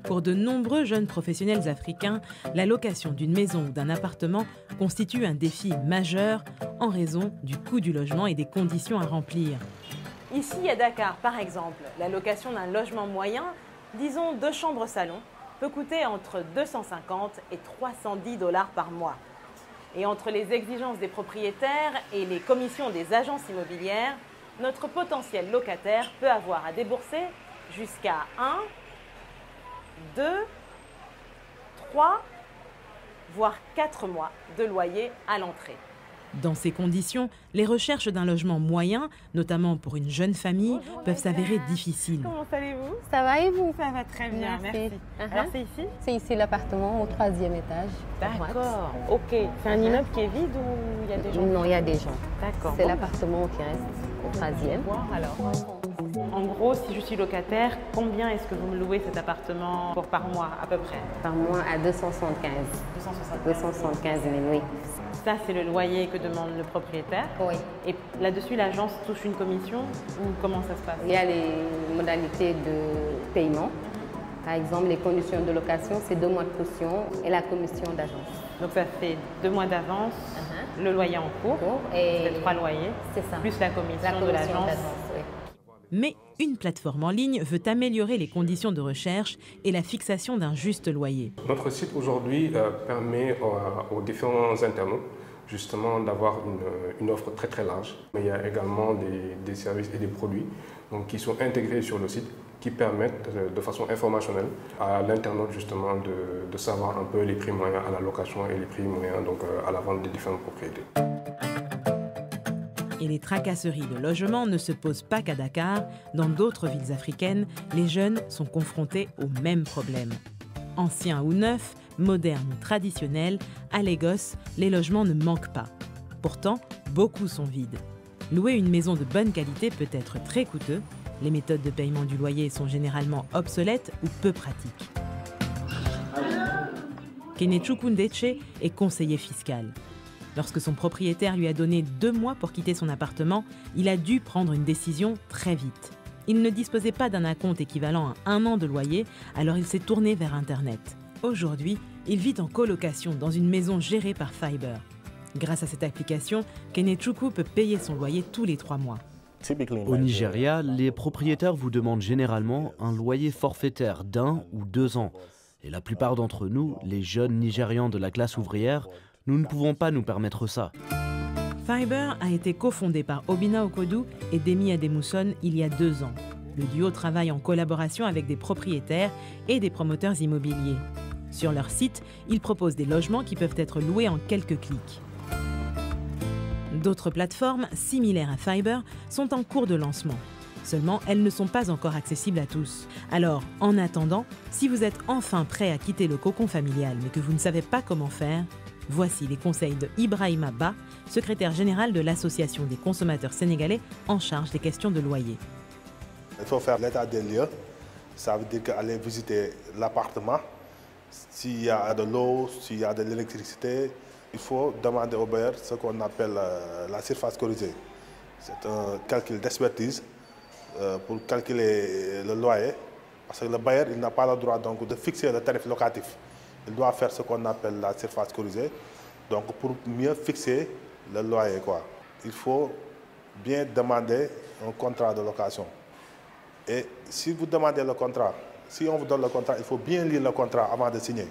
Pour de nombreux jeunes professionnels africains, la location d'une maison ou d'un appartement constitue un défi majeur en raison du coût du logement et des conditions à remplir. Ici à Dakar, par exemple, la location d'un logement moyen, disons 2 chambres-salon, peut coûter entre 250 et 310 $ par mois. Et entre les exigences des propriétaires et les commissions des agences immobilières, notre potentiel locataire peut avoir à débourser jusqu'à 1, 2, 3, voire 4 mois de loyer à l'entrée. Dans ces conditions, les recherches d'un logement moyen, notamment pour une jeune famille, peuvent s'avérer difficiles. Comment allez-vous? Ça va et vous? Ça va très bien, merci. Alors c'est ici? C'est ici l'appartement au 3e étage. D'accord, ok. C'est un immeuble qui est vide ou il y a des gens? Non, il y a des gens. D'accord. C'est l'appartement qui reste au 3e. Alors, en gros, si je suis locataire, combien est-ce que vous me louez cet appartement pour par mois à peu près? Par mois à 275. 275 000, oui. Ça, c'est le loyer que demande le propriétaire. Oui. Et là-dessus, l'agence touche une commission ou comment ça se passe? Il y a les modalités de paiement. Par exemple, les conditions de location, c'est 2 mois de caution et la commission d'agence. Donc ça fait 2 mois d'avance, le loyer en cours, et 3 loyers, plus la commission de l'agence. Oui. Mais une plateforme en ligne veut améliorer les conditions de recherche et la fixation d'un juste loyer. Notre site aujourd'hui permet aux différents internautes justement d'avoir une offre très très large. Mais il y a également des services et des produits donc, qui sont intégrés sur le site qui permettent de façon informationnelle à l'internaute justement de savoir un peu les prix moyens à la location et les prix moyens donc, à la vente des différentes propriétés. Et les tracasseries de logement ne se posent pas qu'à Dakar. Dans d'autres villes africaines, les jeunes sont confrontés aux mêmes problèmes. Anciens ou neufs, modernes ou traditionnels, à Lagos, les logements ne manquent pas. Pourtant, beaucoup sont vides. Louer une maison de bonne qualité peut être très coûteux. Les méthodes de paiement du loyer sont généralement obsolètes ou peu pratiques. Kenechukwu Ndeche est conseiller fiscal. Lorsque son propriétaire lui a donné 2 mois pour quitter son appartement, il a dû prendre une décision très vite. Il ne disposait pas d'un acompte équivalent à 1 an de loyer, alors il s'est tourné vers Internet. Aujourd'hui, il vit en colocation dans une maison gérée par Fiverr. Grâce à cette application, Kenechukwu peut payer son loyer tous les 3 mois. Au Nigeria, les propriétaires vous demandent généralement un loyer forfaitaire d'1 ou 2 ans. Et la plupart d'entre nous, les jeunes Nigérians de la classe ouvrière, nous ne pouvons pas nous permettre ça. Fiverr a été cofondé par Obinna Okodu et Demi Ademuson il y a 2 ans. Le duo travaille en collaboration avec des propriétaires et des promoteurs immobiliers. Sur leur site, ils proposent des logements qui peuvent être loués en quelques clics. D'autres plateformes, similaires à Fiverr, sont en cours de lancement. Seulement, elles ne sont pas encore accessibles à tous. Alors, en attendant, si vous êtes enfin prêt à quitter le cocon familial mais que vous ne savez pas comment faire, voici les conseils de Ibrahima Ba, secrétaire général de l'Association des consommateurs sénégalais en charge des questions de loyer. Il faut faire l'état des lieux. Ça veut dire qu'aller visiter l'appartement. S'il y a de l'eau, s'il y a de l'électricité, il faut demander au bailleur ce qu'on appelle la surface corrigée. C'est un calcul d'expertise pour calculer le loyer. Parce que le bailleur n'a pas le droit donc, de fixer le tarif locatif. Il doit faire ce qu'on appelle la surface corrigée, donc pour mieux fixer le loyer. Il faut bien demander un contrat de location. Et si vous demandez le contrat, si on vous donne le contrat, il faut bien lire le contrat avant de signer.